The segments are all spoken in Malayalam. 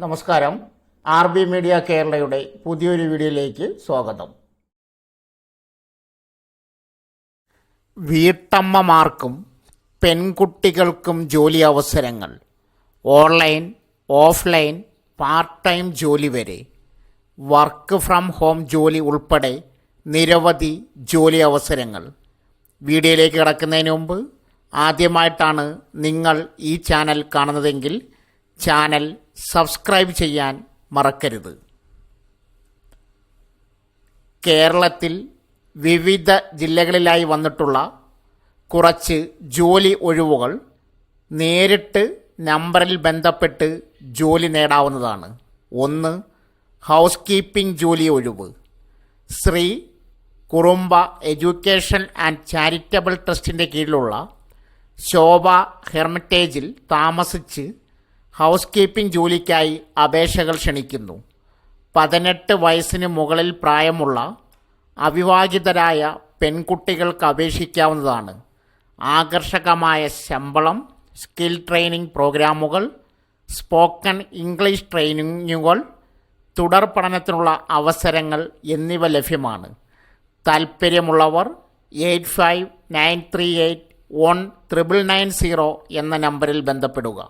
നമസ്കാരം. RB മീഡിയ കേരളയുടെ പുതിയൊരു വീഡിയോയിലേക്ക് സ്വാഗതം. വീട്ടമ്മമാർക്കും പെൺകുട്ടികൾക്കും ജോലി അവസരങ്ങൾ. ഓൺലൈൻ, ഓഫ്ലൈൻ, പാർട്ട് ടൈം ജോലി വരെ, വർക്ക് ഫ്രം ഹോം ജോലി ഉൾപ്പെടെ നിരവധി ജോലി അവസരങ്ങൾ. വീഡിയോയിലേക്ക് കിടക്കുന്നതിന് മുമ്പ് ആദ്യമായിട്ടാണ് നിങ്ങൾ ഈ ചാനൽ കാണുന്നതെങ്കിൽ ചാനൽ സബ്സ്ക്രൈബ് ചെയ്യാൻ മറക്കരുത്. കേരളത്തിൽ വിവിധ ജില്ലകളിലായി വന്നിട്ടുള്ള കുറച്ച് ജോലി ഒഴിവുകൾ നേരിട്ട് നമ്പറിൽ ബന്ധപ്പെട്ട് ജോലി നേടാവുന്നതാണ്. 1. ഹൗസ് കീപ്പിംഗ് ജോലി ഒഴിവ്. Shri Kurumba education and charitable ട്രസ്റ്റിൻ്റെ കീഴിലുള്ള ശോഭ ഹെർമിറ്റേജിൽ താമസിച്ച് ഹൗസ് കീപ്പിംഗ് ജോലിക്കായി അപേക്ഷകൾ ക്ഷണിക്കുന്നു. 18 വയസ്സിന് മുകളിൽ പ്രായമുള്ള അവിവാഹിതരായ പെൺകുട്ടികൾക്ക് അപേക്ഷിക്കാവുന്നതാണ്. ആകർഷകമായ ശമ്പളം, സ്കിൽ ട്രെയിനിങ് പ്രോഗ്രാമുകൾ, സ്പോക്കൺ ഇംഗ്ലീഷ് ട്രെയിനിങ്ങുകൾ, തുടർ പഠനത്തിനുള്ള അവസരങ്ങൾ എന്നിവ ലഭ്യമാണ്. താൽപ്പര്യമുള്ളവർ 8593819990 എന്ന നമ്പറിൽ ബന്ധപ്പെടുക.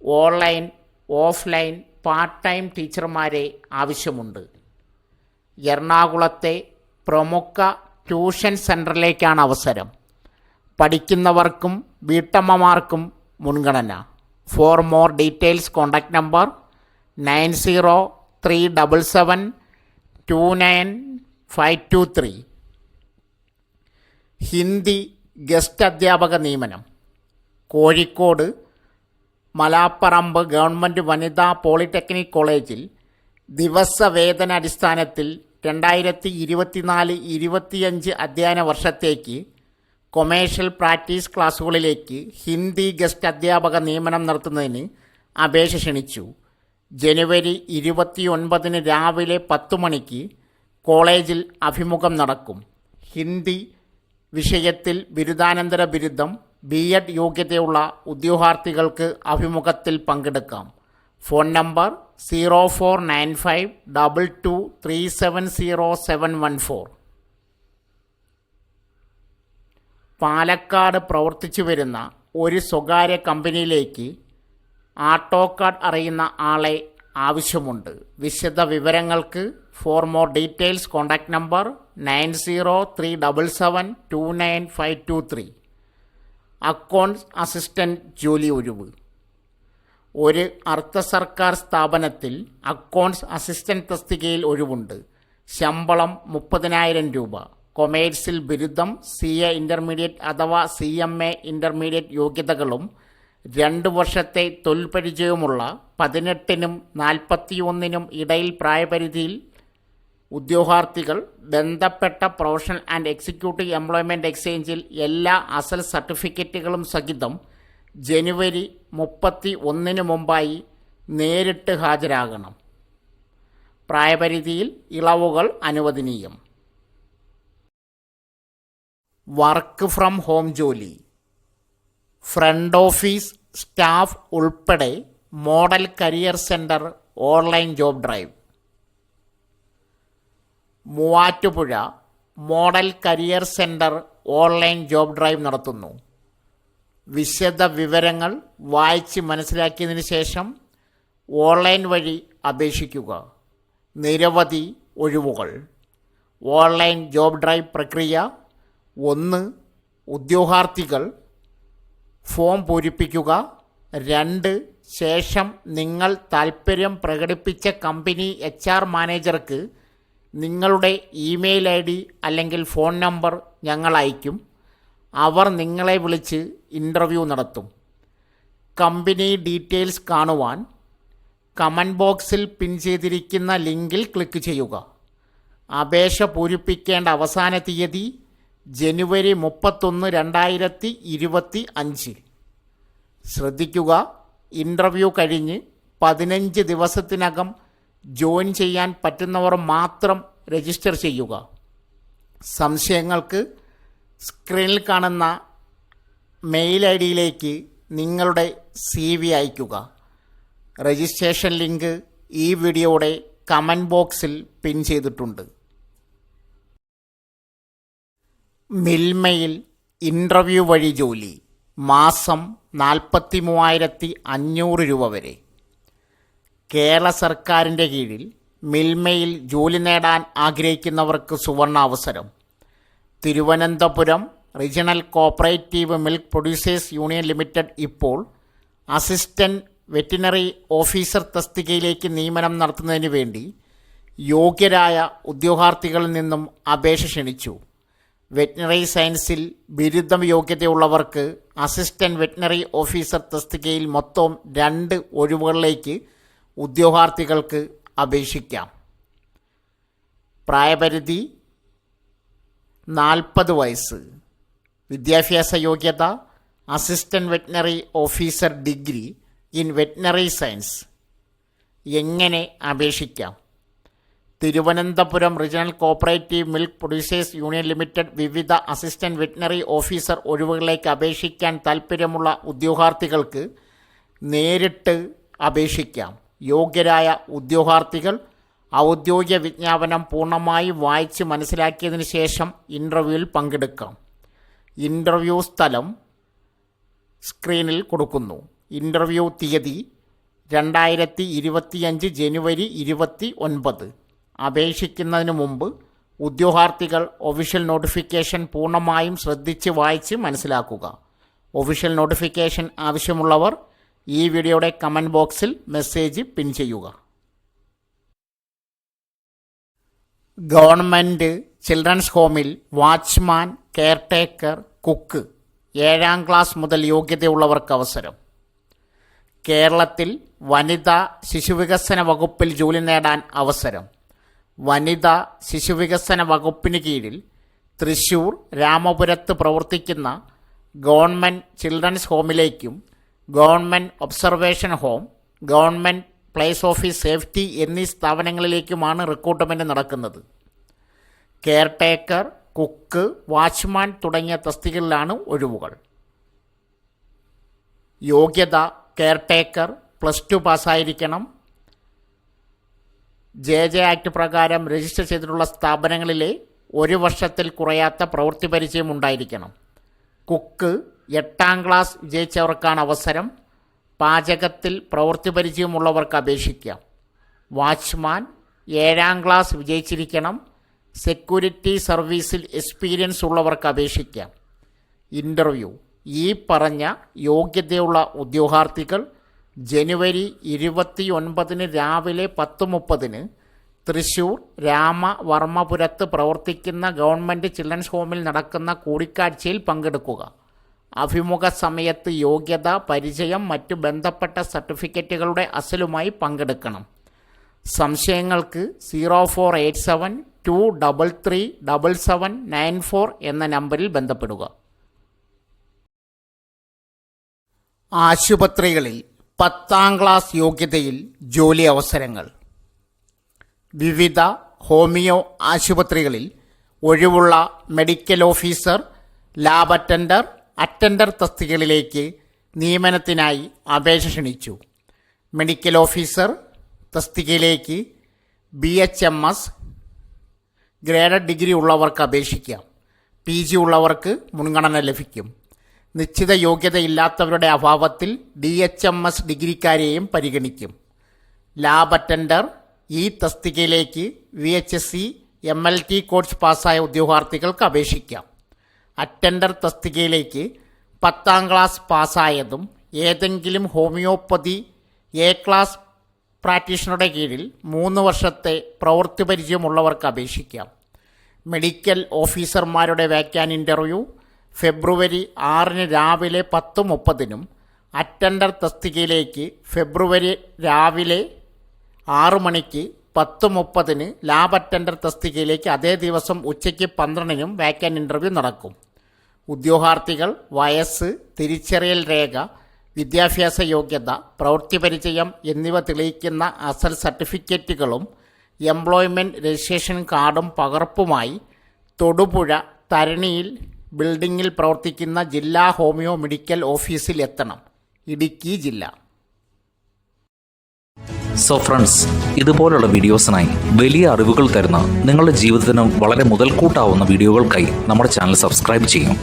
ഓൺലൈൻ, ഓഫ്ലൈൻ, പാർട്ട് ടൈം ടീച്ചർമാരെ ആവശ്യമുണ്ട്. എറണാകുളത്തെ പ്രമുഖ ട്യൂഷൻ സെൻ്ററിലേക്കാണ് അവസരം. പഠിക്കുന്നവർക്കും വീട്ടമ്മമാർക്കും മുൻഗണന. For more details contact number 9037729523. Hindi guest അധ്യാപക നിയമനം. കോഴിക്കോട് മലാപ്പറമ്പ് ഗവൺമെൻറ് വനിതാ പോളിടെക്നിക് കോളേജിൽ ദിവസവേതനാടിസ്ഥാനത്തിൽ 2024-25 അധ്യയന വർഷത്തേക്ക് കൊമേഴ്ഷ്യൽ പ്രാക്ടീസ് ക്ലാസുകളിലേക്ക് ഹിന്ദി ഗസ്റ്റ് അധ്യാപക നിയമനം നടത്തുന്നതിന് അപേക്ഷ ക്ഷണിച്ചു. ജനുവരി 29 രാവിലെ 10 മണിക്ക് കോളേജിൽ അഭിമുഖം നടക്കും. ഹിന്ദി വിഷയത്തിൽ ബിരുദാനന്തര ബിരുദം, B.Ed യോഗ്യതയുള്ള ഉദ്യോഗാർത്ഥികൾക്ക് അഭിമുഖത്തിൽ പങ്കെടുക്കാം. Phone number 049522370714. പാലക്കാട് പ്രവർത്തിച്ചു വരുന്ന ഒരു സ്വകാര്യ കമ്പനിയിലേക്ക് ആട്ടോകാഡ് അറിയുന്ന ആളെ ആവശ്യമുണ്ട്. വിശദ വിവരങ്ങൾക്ക് for more details contact number 9037729523. Accounts assistant ജോലി ഒഴിവ്. ഒരു അർദ്ധ സർക്കാർ സ്ഥാപനത്തിൽ അക്കൗണ്ട്സ് അസിസ്റ്റൻറ്റ് തസ്തികയിൽ ഒഴിവുണ്ട്. ശമ്പളം 30,000 രൂപ. കൊമേഴ്സിൽ ബിരുദം, CA ഇൻ്റർമീഡിയറ്റ് അഥവാ CMA ഇൻ്റർമീഡിയറ്റ് യോഗ്യതകളും 2 വർഷത്തെ തൊഴിൽ പരിചയവുമുള്ള 18-നും 41-നും ഇടയിൽ പ്രായപരിധിയിൽ ഉദ്യോഗാർത്ഥികൾ ബന്ധപ്പെട്ട പ്രൊഫഷണൽ ആൻഡ് എക്സിക്യൂട്ടീവ് എംപ്ലോയ്മെൻറ്റ് എക്സ്ചേഞ്ചിൽ എല്ലാ അസൽ സർട്ടിഫിക്കറ്റുകളും സഹിതം ജനുവരി 31 മുമ്പായി നേരിട്ട് ഹാജരാകണം. പ്രായപരിധിയിൽ ഇളവുകൾ അനുവദനീയം. വർക്ക് ഫ്രം ഹോം ജോലി. ഫ്രണ്ട് ഓഫീസ് സ്റ്റാഫ് ഉൾപ്പെടെ model career centre online job drive. Muvattupuzha model career centre online job drive നടത്തുന്നു. വിശദ വിവരങ്ങൾ വായിച്ച് മനസ്സിലാക്കിയതിന് ശേഷം ഓൺലൈൻ വഴി അപേക്ഷിക്കുക. നിരവധി ഒഴിവുകൾ. ഓൺലൈൻ ജോബ് ഡ്രൈവ് പ്രക്രിയ. 1. ഉദ്യോഗാർത്ഥികൾ ഫോം പൂരിപ്പിക്കുക. 2. ശേഷം നിങ്ങൾ താൽപ്പര്യം പ്രകടിപ്പിച്ച കമ്പനി HR മാനേജർക്ക് നിങ്ങളുടെ ഇമെയിൽ ID അല്ലെങ്കിൽ ഫോൺ നമ്പർ ഞങ്ങൾ അയക്കും. അവർ നിങ്ങളെ വിളിച്ച് ഇൻ്റർവ്യൂ നടത്തും. കമ്പനി ഡീറ്റെയിൽസ് കാണുവാൻ കമൻറ്റ് ബോക്സിൽ പിൻ ചെയ്തിരിക്കുന്ന ലിങ്കിൽ ക്ലിക്ക് ചെയ്യുക. അപേക്ഷ പൂരിപ്പിക്കേണ്ട അവസാന തീയതി ജനുവരി 31, 2025. ശ്രദ്ധിക്കുക, ഇൻ്റർവ്യൂ കഴിഞ്ഞ് 15 ദിവസത്തിനകം ജോയിൻ ചെയ്യാൻ പറ്റുന്നവർ മാത്രം രജിസ്റ്റർ ചെയ്യുക. സംശയങ്ങൾക്ക് സ്ക്രീനിൽ കാണുന്ന മെയിൽ ID യിലേക്ക് നിങ്ങളുടെ CV അയയ്ക്കുക. രജിസ്ട്രേഷൻ ലിങ്ക് ഈ വീഡിയോയുടെ കമൻറ്റ് ബോക്സിൽ പിൻ ചെയ്തിട്ടുണ്ട്. മിൽമയിൽ ഇൻ്റർവ്യൂ വഴി ജോലി, മാസം 43,500 രൂപ വരെ. കേരള സർക്കാരിൻ്റെ കീഴിൽ മിൽമയിൽ ജോലി നേടാൻ ആഗ്രഹിക്കുന്നവർക്ക് സുവർണാവസരം. Thiruvananthapuram regional cooperative milk producers union limited ഇപ്പോൾ അസിസ്റ്റൻറ്റ് വെറ്റിനറി ഓഫീസർ തസ്തികയിലേക്ക് നിയമനം നടത്തുന്നതിന് വേണ്ടി യോഗ്യരായ ഉദ്യോഗാർത്ഥികളിൽ നിന്നും അപേക്ഷ ക്ഷണിച്ചു. വെറ്റിനറി സയൻസിൽ ബിരുദം യോഗ്യതയുള്ളവർക്ക് അസിസ്റ്റൻറ്റ് വെറ്റിനറി ഓഫീസർ തസ്തികയിൽ മൊത്തം 2 ഒഴിവുകളിലേക്ക് ഉദ്യോഗാർത്ഥികൾക്ക് അപേക്ഷിക്കാം. പ്രായപരിധി 40 വയസ്സ്. വിദ്യാഭ്യാസ യോഗ്യത assistant veterinary officer degree in veterinary science. എങ്ങനെ അപേക്ഷിക്കാം? Thiruvananthapuram regional cooperative milk producers union limited വിവിധ അസിസ്റ്റൻറ്റ് വെറ്റിനറി ഓഫീസർ ഒഴിവുകളിലേക്ക് അപേക്ഷിക്കാൻ താൽപ്പര്യമുള്ള ഉദ്യോഗാർത്ഥികൾക്ക് നേരിട്ട് അപേക്ഷിക്കാം. യോഗ്യരായ ഉദ്യോഗാർത്ഥികൾ ഔദ്യോഗിക വിജ്ഞാപനം പൂർണ്ണമായി വായിച്ച് മനസ്സിലാക്കിയതിന് ശേഷം ഇൻ്റർവ്യൂവിൽ പങ്കെടുക്കാം. ഇൻ്റർവ്യൂ സ്ഥലം സ്ക്രീനിൽ കൊടുക്കുന്നു. ഇൻ്റർവ്യൂ തീയതി 2025 ജനുവരി 29. അപേക്ഷിക്കുന്നതിന് മുമ്പ് ഉദ്യോഗാർത്ഥികൾ ഒഫീഷ്യൽ നോട്ടിഫിക്കേഷൻ പൂർണ്ണമായും ശ്രദ്ധിച്ച് വായിച്ച് മനസ്സിലാക്കുക. ഒഫീഷ്യൽ നോട്ടിഫിക്കേഷൻ ആവശ്യമുള്ളവർ ഈ വീഡിയോയുടെ കമൻറ്റ് ബോക്സിൽ മെസ്സേജ് പിൻ ചെയ്യുക. ഗവൺമെൻറ് ചിൽഡ്രൻസ് ഹോമിൽ വാച്ച്മാൻ, കെയർടേക്കർ, കുക്ക് 7ാം ക്ലാസ് മുതൽ യോഗ്യതയുള്ളവർക്ക് അവസരം. കേരളത്തിൽ വനിതാ ശിശുവികസന വകുപ്പിൽ ജോലി നേടാൻ അവസരം. വനിതാ ശിശുവികസന വകുപ്പിന് കീഴിൽ തൃശ്ശൂർ രാമപുരത്ത് പ്രവർത്തിക്കുന്ന ഗവൺമെൻറ് ചിൽഡ്രൻസ് ഹോമിലേക്കും government observation home, government place office safety എന്നീ സ്ഥാപനങ്ങളിലേക്കുമാണ് റിക്രൂട്ട്മെൻറ്റ് നടക്കുന്നത്. കെയർടേക്കർ, കുക്ക്, വാച്ച്മാൻ തുടങ്ങിയ തസ്തികകളിലാണ് ഒഴിവുകൾ. യോഗ്യത കെയർടേക്കർ +2 പാസ്സായിരിക്കണം. JJ ആക്ട് പ്രകാരം രജിസ്റ്റർ ചെയ്തിട്ടുള്ള സ്ഥാപനങ്ങളിലെ 1 വർഷത്തിൽ കുറയാത്ത പ്രവൃത്തി പരിചയം ഉണ്ടായിരിക്കണം. കുക്ക് 8ാം ക്ലാസ് വിജയിച്ചവർക്കാണ് അവസരം. പാചകത്തിൽ പ്രവൃത്തി പരിചയമുള്ളവർക്ക് അപേക്ഷിക്കാം. വാച്ച്മാൻ 7ാം ക്ലാസ് വിജയിച്ചിരിക്കണം. സെക്യൂരിറ്റി സർവീസിൽ എക്സ്പീരിയൻസ് ഉള്ളവർക്ക് അപേക്ഷിക്കാം. ഇൻ്റർവ്യൂ ഈ പറഞ്ഞ യോഗ്യതയുള്ള ഉദ്യോഗാർത്ഥികൾ ജനുവരി 29 രാവിലെ 10:30 തൃശ്ശൂർ രാമവർമ്മപുരത്ത് പ്രവർത്തിക്കുന്ന ഗവൺമെൻറ് ചിൽഡ്രൻസ് ഹോമിൽ നടക്കുന്ന കൂടിക്കാഴ്ചയിൽ പങ്കെടുക്കുക. അഭിമുഖ സമയത്ത് യോഗ്യത, പരിചയം, മറ്റു ബന്ധപ്പെട്ട സർട്ടിഫിക്കറ്റുകളുടെ അസലുമായി പങ്കെടുക്കണം. സംശയങ്ങൾക്ക് 0487233794 എന്ന നമ്പറിൽ ബന്ധപ്പെടുക. ആശുപത്രികളിൽ 10ാം ക്ലാസ് യോഗ്യതയിൽ ജോലി അവസരങ്ങൾ. വിവിധ ഹോമിയോ ആശുപത്രികളിൽ ഒഴിവുള്ള മെഡിക്കൽ ഓഫീസർ, ലാബ് അറ്റൻഡർ തസ്തികകളിലേക്ക് നിയമനത്തിനായി അപേക്ഷ ക്ഷണിച്ചു. മെഡിക്കൽ ഓഫീസർ തസ്തികയിലേക്ക് BHMS ഗ്രേഡഡ് ഡിഗ്രി ഉള്ളവർക്ക് അപേക്ഷിക്കാം. PG ഉള്ളവർക്ക് മുൻഗണന ലഭിക്കും. നിശ്ചിത യോഗ്യതയില്ലാത്തവരുടെ അഭാവത്തിൽ DHMS ഡിഗ്രിക്കാരെയും പരിഗണിക്കും. ലാബ് അറ്റൻഡർ ഈ തസ്തികയിലേക്ക് VHSC MLT കോഴ്സ് പാസ്സായ ഉദ്യോഗാർത്ഥികൾക്ക് അപേക്ഷിക്കാം. അറ്റൻഡർ തസ്തികയിലേക്ക് 10ാം ക്ലാസ് പാസ്സായതും ഏതെങ്കിലും ഹോമിയോപ്പതി A ക്ലാസ് പ്രാക്ടീഷണറുടെ കീഴിൽ 3 വർഷത്തെ പ്രവൃത്തി പരിചയമുള്ളവർക്ക് അപേക്ഷിക്കാം. മെഡിക്കൽ ഓഫീസർമാരുടെ വാക്യാൻ ഇൻ്റർവ്യൂ ഫെബ്രുവരി 6 രാവിലെ 10:30 അറ്റൻഡർ തസ്തികയിലേക്ക് ഫെബ്രുവരി രാവിലെ 6 മണിക്ക് 10:30 ലാബ് അറ്റൻഡർ തസ്തികയിലേക്ക് അതേ ദിവസം ഉച്ചയ്ക്ക് 12 വാക്യാൻ ഇൻ്റർവ്യൂ നടക്കും. ഉദ്യോഗാർത്ഥികൾ വയസ്സ്, തിരിച്ചറിയൽ രേഖ, വിദ്യാഭ്യാസ യോഗ്യത, പ്രവൃത്തി പരിചയം എന്നിവ തെളിയിക്കുന്ന അസൽ സർട്ടിഫിക്കറ്റുകളും എംപ്ലോയ്മെൻറ്റ് രജിസ്ട്രേഷൻ കാർഡും പകർപ്പുമായി തൊടുപുഴ തരണിയിൽ ബിൽഡിങ്ങിൽ പ്രവർത്തിക്കുന്ന ജില്ലാ ഹോമിയോ മെഡിക്കൽ ഓഫീസിൽ എത്തണം. ഇടുക്കി ജില്ല. സോ ഫ്രണ്ട്സ്, ഇതുപോലുള്ള വീഡിയോസിനായി വലിയ അറിവുകൾ തരുന്ന നിങ്ങളുടെ ജീവിതത്തിനും വളരെ മുതൽക്കൂട്ടാവുന്ന വീഡിയോകൾക്കായി നമ്മുടെ ചാനൽ സബ്സ്ക്രൈബ് ചെയ്യും.